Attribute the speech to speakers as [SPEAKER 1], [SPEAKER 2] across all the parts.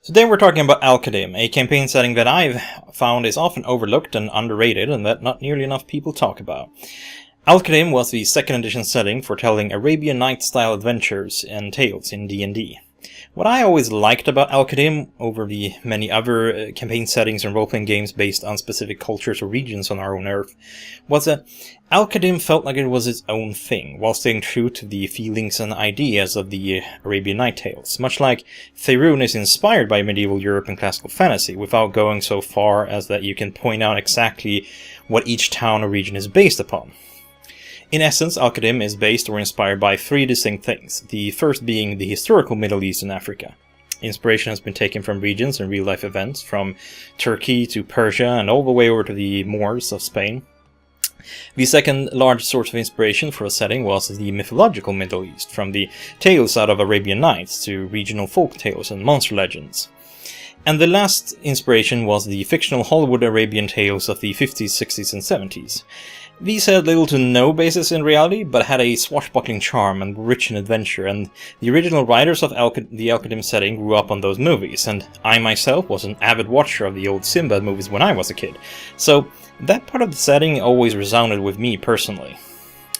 [SPEAKER 1] Today we're talking about Al-Qadim, a campaign setting that I've found is often overlooked and underrated and that not nearly enough people talk about. Al-Qadim was the 2nd edition setting for telling Arabian Nights-style adventures and tales in D&D. What I always liked about Al-Qadim, over the many other campaign settings and role-playing games based on specific cultures or regions on our own Earth, was that Al-Qadim felt like it was its own thing, while staying true to the feelings and ideas of the Arabian Night Tales, much like Faerun is inspired by medieval Europe and classical fantasy, without going so far as that you can point out exactly what each town or region is based upon. In essence, Al-Qadim is based or inspired by 3 distinct things, the first being the historical Middle East and Africa. Inspiration has been taken from regions and real-life events, from Turkey to Persia and all the way over to the Moors of Spain. The second large source of inspiration for a setting was the mythological Middle East, from the tales out of Arabian Nights to regional folk tales and monster legends. And the last inspiration was the fictional Hollywood Arabian tales of the 50s, 60s and 70s. These had little to no basis in reality, but had a swashbuckling charm and were rich in adventure, and the original writers of the Al-Qadim setting grew up on those movies, and I myself was an avid watcher of the old Sinbad movies when I was a kid, so that part of the setting always resounded with me personally.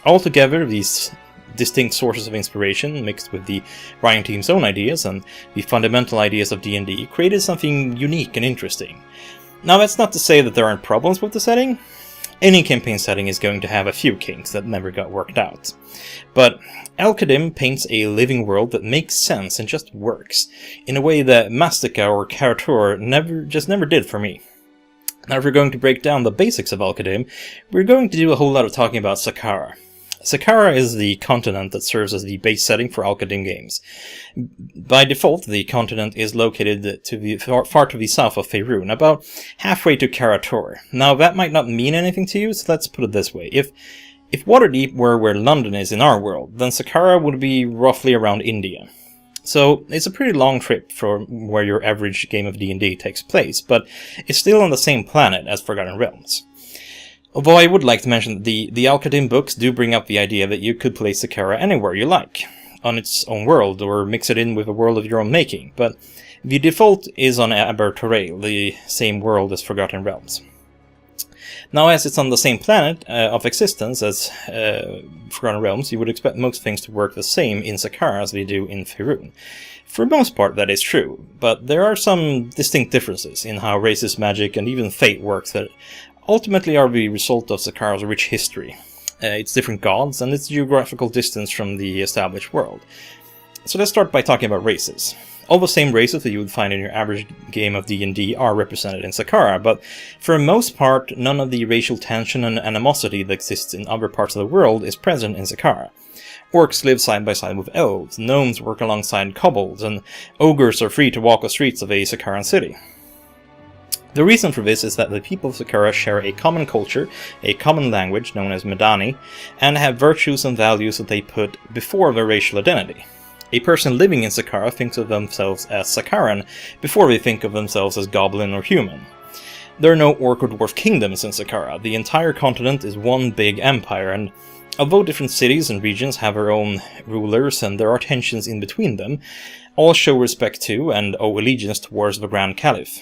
[SPEAKER 1] Altogether, these distinct sources of inspiration, mixed with the writing team's own ideas and the fundamental ideas of D&D, created something unique and interesting. Now, that's not to say that there aren't problems with the setting. Any campaign setting is going to have a few kinks that never got worked out. But Al-Qadim paints a living world that makes sense and just works, in a way that Mastica or Karator never did for me. Now, if we're going to break down the basics of Al-Qadim, we're going to do a whole lot of talking about Saqqara. Saqqara is the continent that serves as the base setting for Al-Qadim games. By default, the continent is located far to the south of Faerun, about halfway to Karator. Now, that might not mean anything to you, so let's put it this way. If Waterdeep were where London is in our world, then Saqqara would be roughly around India. So it's a pretty long trip from where your average game of D&D takes place, but it's still on the same planet as Forgotten Realms. Although I would like to mention that the Al-Qadim books do bring up the idea that you could place Saqqara anywhere you like, on its own world, or mix it in with a world of your own making, but the default is on Aber Torail, the same world as Forgotten Realms. Now, as it's on the same planet of existence as Forgotten Realms, you would expect most things to work the same in Saqqara as they do in Faerun. For the most part, that is true, but there are some distinct differences in how races, magic, and even fate works that ultimately are the result of Saqqara's rich history, its different gods, and its geographical distance from the established world. So let's start by talking about races. All the same races that you would find in your average game of D&D are represented in Saqqara, but for the most part, none of the racial tension and animosity that exists in other parts of the world is present in Saqqara. Orcs live side by side with elves, gnomes work alongside kobolds, and ogres are free to walk the streets of a Saqqaran city. The reason for this is that the people of Saqqara share a common culture, a common language known as Medani, and have virtues and values that they put before their racial identity. A person living in Saqqara thinks of themselves as Saqqaran before they think of themselves as goblin or human. There are no orc or dwarf kingdoms in Saqqara. The entire continent is one big empire, and although different cities and regions have their own rulers and there are tensions in between them, all show respect to and owe allegiance towards the Grand Caliph.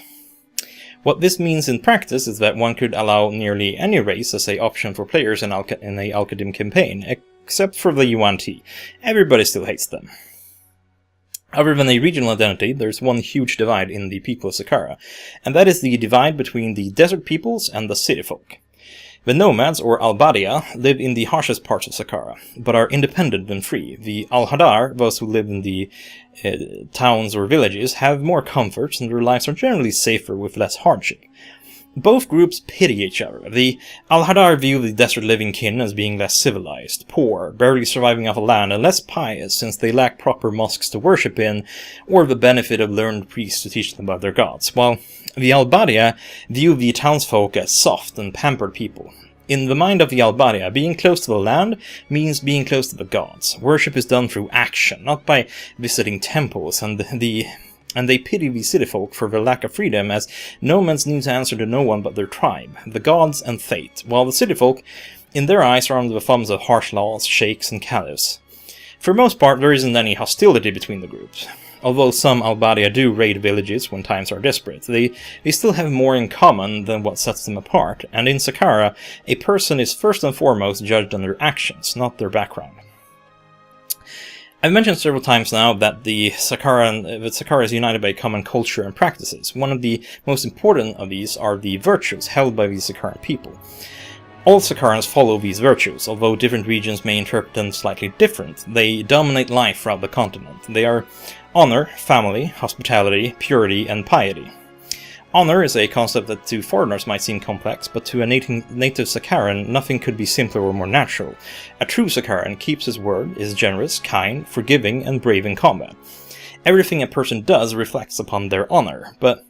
[SPEAKER 1] What this means in practice is that one could allow nearly any race as an option for players in a Al-Qadim campaign, except for the Yuan-Ti. Everybody still hates them. Other than a regional identity, there's one huge divide in the people of Saqqara, and that is the divide between the desert peoples and the city folk. The nomads, or Al-Badia, live in the harshest parts of Saqqara, but are independent and free. The Al-Hadar, those who live in the towns or villages, have more comforts and their lives are generally safer with less hardship. Both groups pity each other. The Al-Hadar view the desert-living kin as being less civilized, poor, barely surviving off the land, and less pious since they lack proper mosques to worship in, or the benefit of learned priests to teach them about their gods, while the Al-Badia view the townsfolk as soft and pampered people. In the mind of the Al-Badia, being close to the land means being close to the gods. Worship is done through action, not by visiting temples, and they pity the city folk for their lack of freedom, as nomads need to answer to no one but their tribe, the gods and fate, while the city folk, in their eyes, are under the thumbs of harsh laws, sheikhs and caliphs. For the most part, there isn't any hostility between the groups. Although some Al-Badia do raid villages when times are desperate, they still have more in common than what sets them apart, and in Saqqara, a person is first and foremost judged on their actions, not their background. I've mentioned several times now that Saqqara is united by common culture and practices. One of the most important of these are the virtues held by the Saqqaran people. All Saqqarans follow these virtues, although different regions may interpret them slightly different. They dominate life throughout the continent. They are honor, family, hospitality, purity, and piety. Honor is a concept that to foreigners might seem complex, but to a native Saqqaran, nothing could be simpler or more natural. A true Saqqaran keeps his word, is generous, kind, forgiving, and brave in combat. Everything a person does reflects upon their honor, but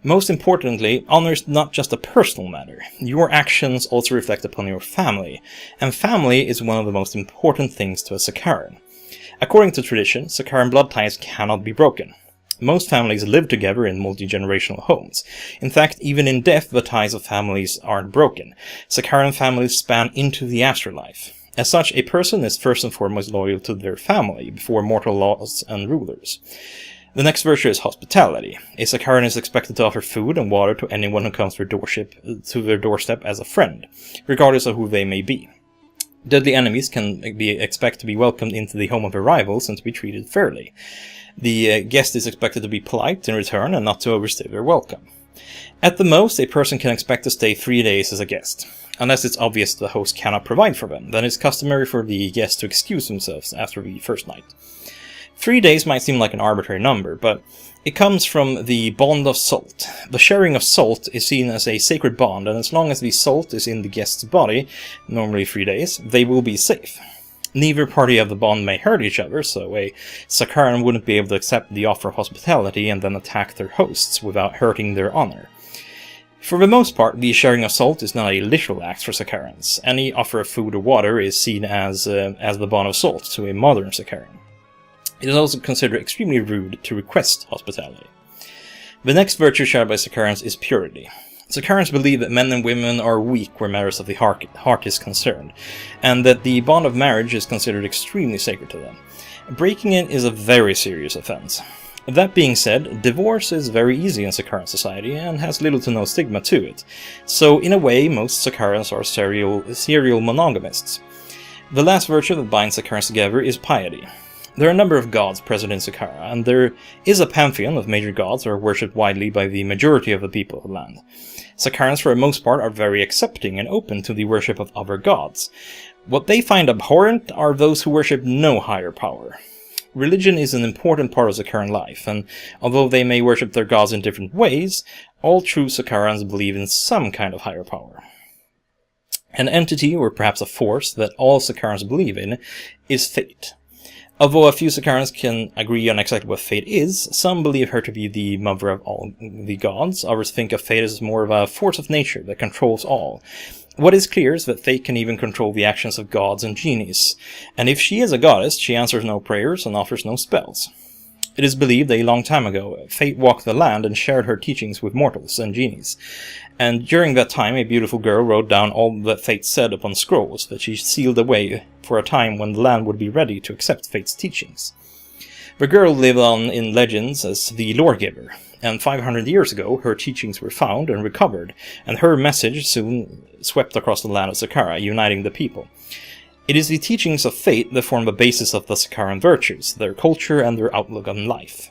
[SPEAKER 1] most importantly, honor is not just a personal matter. Your actions also reflect upon your family, and family is one of the most important things to a Saqqaran. According to tradition, Saqqaran blood ties cannot be broken. Most families live together in multi-generational homes. In fact, even in death, the ties of families aren't broken. Saqqaran families span into the afterlife. As such, a person is first and foremost loyal to their family, before mortal laws and rulers. The next virtue is hospitality. A Saqqaran is expected to offer food and water to anyone who comes to their doorstep as a friend, regardless of who they may be. Deadly enemies can expect to be welcomed into the home of their rivals and to be treated fairly. The guest is expected to be polite in return and not to overstay their welcome. At the most, a person can expect to stay 3 days as a guest. Unless it's obvious the host cannot provide for them, then it's customary for the guest to excuse themselves after the first night. 3 days might seem like an arbitrary number, but it comes from the bond of salt. The sharing of salt is seen as a sacred bond, and as long as the salt is in the guest's body, normally 3 days, they will be safe. Neither party of the bond may hurt each other, so a Saqqaran wouldn't be able to accept the offer of hospitality and then attack their hosts without hurting their honor. For the most part, the sharing of salt is not a literal act for Saqqarans. Any offer of food or water is seen as the bond of salt to a modern Saqqaran. It is also considered extremely rude to request hospitality. The next virtue shared by Saqqarans is purity. Saqqarans believe that men and women are weak where matters of the heart is concerned, and that the bond of marriage is considered extremely sacred to them. Breaking it is a very serious offense. That being said, divorce is very easy in Saqqaran society and has little to no stigma to it, so in a way most Saqqarans are serial monogamists. The last virtue that binds Saqqarans together is piety. There are a number of gods present in Saqqara, and there is a pantheon of major gods that are worshipped widely by the majority of the people of the land. Saqqarans, for the most part, are very accepting and open to the worship of other gods. What they find abhorrent are those who worship no higher power. Religion is an important part of Saqqaran life, and although they may worship their gods in different ways, all true Saqqarans believe in some kind of higher power. An entity, or perhaps a force, that all Saqqarans believe in is fate. Although a few Saqqarans can agree on exactly what fate is, some believe her to be the mother of all the gods, others think of fate as more of a force of nature that controls all. What is clear is that fate can even control the actions of gods and genies, and if she is a goddess, she answers no prayers and offers no spells. It is believed a long time ago, fate walked the land and shared her teachings with mortals and genies, and during that time a beautiful girl wrote down all that fate said upon scrolls that she sealed away for a time when the land would be ready to accept fate's teachings. The girl lived on in legends as the lore-giver, and 500 years ago her teachings were found and recovered, and her message soon swept across the land of Saqqara, uniting the people. It is the teachings of fate that form the basis of the Saqqaran virtues, their culture and their outlook on life.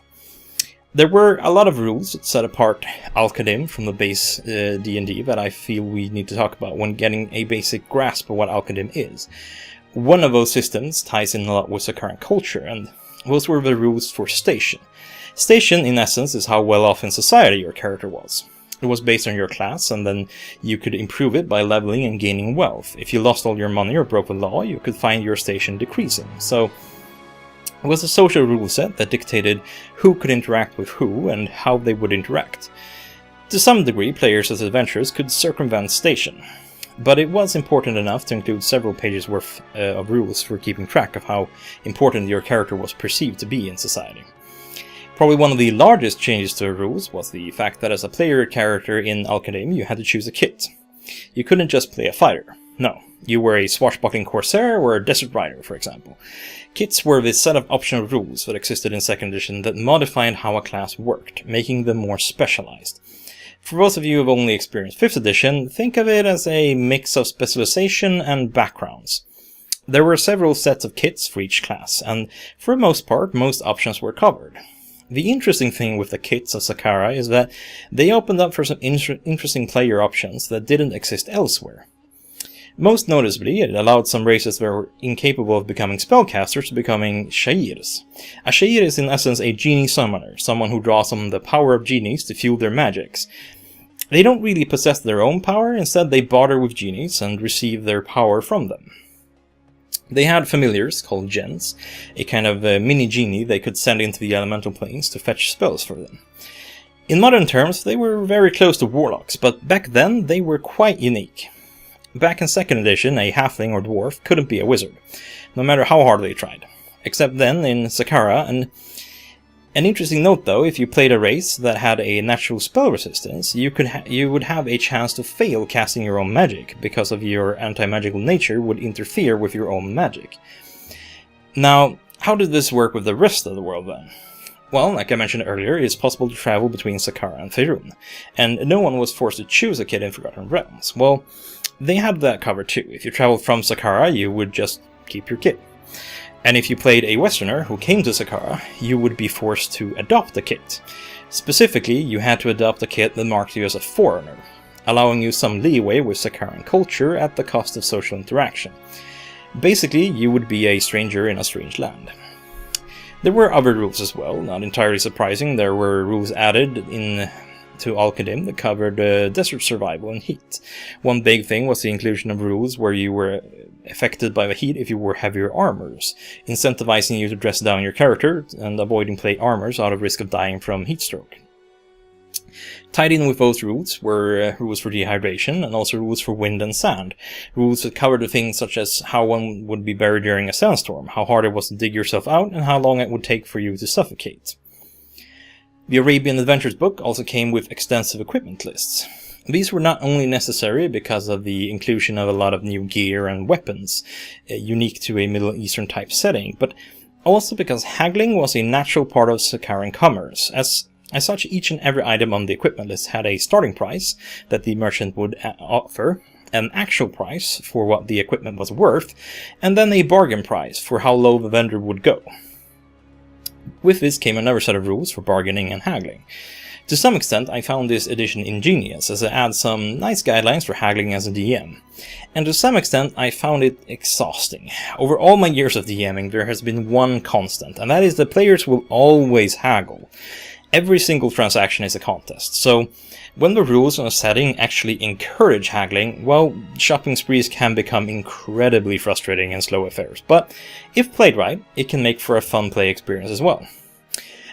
[SPEAKER 1] There were a lot of rules that set apart Al-Qadim from the base D&D that I feel we need to talk about when getting a basic grasp of what Al-Qadim is. One of those systems ties in a lot with Saqqaran culture, and those were the rules for station. Station, in essence, is how well off in society your character was. It was based on your class, and then you could improve it by leveling and gaining wealth. If you lost all your money or broke the law, you could find your station decreasing. So it was a social rule set that dictated who could interact with who and how they would interact. To some degree, players as adventurers could circumvent station, but it was important enough to include several pages worth of rules for keeping track of how important your character was perceived to be in society. Probably one of the largest changes to the rules was the fact that as a player character in Al-Qadim you had to choose a kit. You couldn't just play a fighter. No, you were a swashbuckling corsair or a desert rider, for example. Kits were this set of optional rules that existed in 2nd edition that modified how a class worked, making them more specialized. For those of you who have only experienced 5th edition, think of it as a mix of specialization and backgrounds. There were several sets of kits for each class, and for the most part, most options were covered. The interesting thing with the kits of Saqqara is that they opened up for some interesting player options that didn't exist elsewhere. Most noticeably, it allowed some races that were incapable of becoming spellcasters to becoming Sha'irs. A Sha'ir is in essence a genie summoner, someone who draws on the power of genies to fuel their magics. They don't really possess their own power, instead they barter with genies and receive their power from them. They had familiars, called gens, a kind of mini-genie they could send into the elemental planes to fetch spells for them. In modern terms, they were very close to warlocks, but back then they were quite unique. Back in 2nd edition, a halfling or dwarf couldn't be a wizard, no matter how hard they tried. Except then, in Saqqara, an interesting note though, if you played a race that had a natural spell resistance, you would have a chance to fail casting your own magic, because of your anti-magical nature would interfere with your own magic. Now, how did this work with the rest of the world then? Well, like I mentioned earlier, it's possible to travel between Saqqara and Faerun, and no one was forced to choose a kit in Forgotten Realms. Well, they had that covered too. If you traveled from Saqqara, you would just keep your kit. And if you played a Westerner who came to Saqqara, you would be forced to adopt a kit. Specifically, you had to adopt a kit that marked you as a foreigner, allowing you some leeway with Saqqaran culture at the cost of social interaction. Basically, you would be a stranger in a strange land. There were other rules as well, not entirely surprising. There were rules added to Al-Qadim that covered desert survival and heat. One big thing was the inclusion of rules where you were affected by the heat if you wore heavier armors, incentivizing you to dress down your character and avoiding plate armors out of risk of dying from heat stroke. Tied in with those rules were rules for dehydration and also rules for wind and sand. Rules that covered the things such as how one would be buried during a sandstorm, how hard it was to dig yourself out, and how long it would take for you to suffocate. The Arabian Adventures book also came with extensive equipment lists. These were not only necessary because of the inclusion of a lot of new gear and weapons, unique to a Middle Eastern type setting, but also because haggling was a natural part of Saqqaran commerce. As such, each and every item on the equipment list had a starting price that the merchant would offer, an actual price for what the equipment was worth, and then a bargain price for how low the vendor would go. With this came another set of rules for bargaining and haggling. To some extent, I found this edition ingenious, as it adds some nice guidelines for haggling as a DM. And to some extent, I found it exhausting. Over all my years of DMing, there has been one constant, and that is that players will always haggle. Every single transaction is a contest, so when the rules in a setting actually encourage haggling, well, shopping sprees can become incredibly frustrating and slow affairs, but if played right, it can make for a fun play experience as well.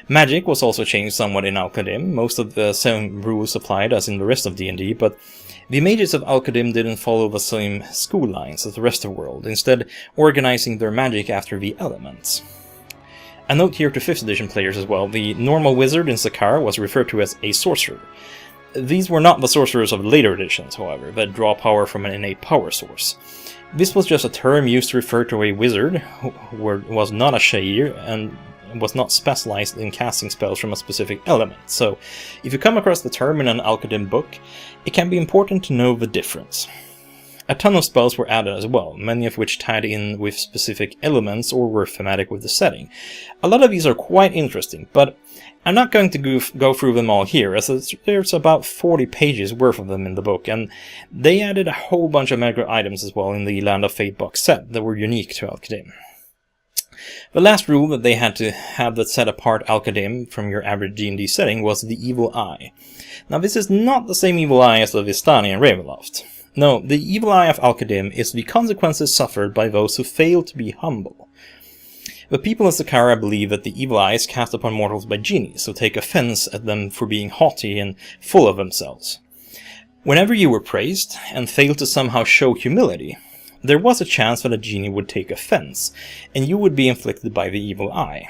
[SPEAKER 1] Magic was also changed somewhat in Al-Qadim. Most of the same rules applied as in the rest of D&D, but the mages of Al-Qadim didn't follow the same school lines as the rest of the world, instead organizing their magic after the elements. A note here to 5th edition players as well, the normal wizard in Saqqara was referred to as a sorcerer. These were not the sorcerers of later editions, however, that draw power from an innate power source. This was just a term used to refer to a wizard who was not a Sha'ir and was not specialized in casting spells from a specific element. So, if you come across the term in an Al-Qadim book, it can be important to know the difference. A ton of spells were added as well, many of which tied in with specific elements or were thematic with the setting. A lot of these are quite interesting, but I'm not going to go through them all here, as there's about 40 pages worth of them in the book, and they added a whole bunch of magical items as well in the Land of Fate box set that were unique to Al-Qadim. The last rule that they had to have that set apart Al-Qadim from your average D&D setting was the Evil Eye. Now this is not the same Evil Eye as the Vistani and Ravenloft. No, the Evil Eye of Al-Qadim is the consequences suffered by those who fail to be humble. The people of Saqqara believe that the Evil Eye is cast upon mortals by genies, who take offense at them for being haughty and full of themselves. Whenever you were praised, and failed to somehow show humility, there was a chance that a genie would take offense, and you would be inflicted by the Evil Eye.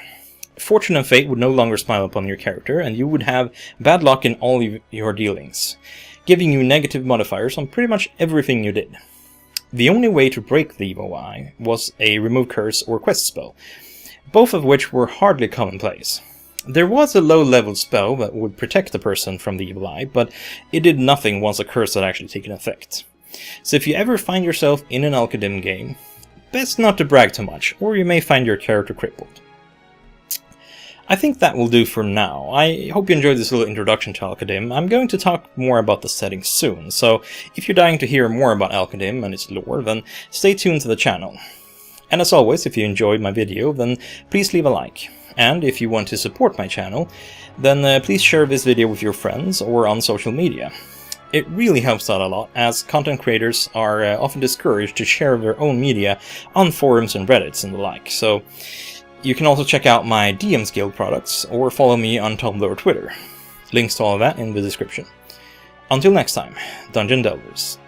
[SPEAKER 1] Fortune and fate would no longer smile upon your character, and you would have bad luck in all your dealings, giving you negative modifiers on pretty much everything you did. The only way to break the evil eye was a remove curse or quest spell, both of which were hardly commonplace. There was a low-level spell that would protect the person from the evil eye, but it did nothing once a curse had actually taken effect. So if you ever find yourself in an Al-Qadim game, best not to brag too much, or you may find your character crippled. I think that will do for now. I hope you enjoyed this little introduction to Al-Qadim. I'm going to talk more about the setting soon, so if you're dying to hear more about Al-Qadim and its lore, then stay tuned to the channel. And as always, if you enjoyed my video, then please leave a like. And if you want to support my channel, then please share this video with your friends or on social media. It really helps out a lot, as content creators are often discouraged to share their own media on forums and Reddits and the like, so you can also check out my DM's Guild products or follow me on Tumblr or Twitter. Links to all of that in the description. Until next time, Dungeon Delvers.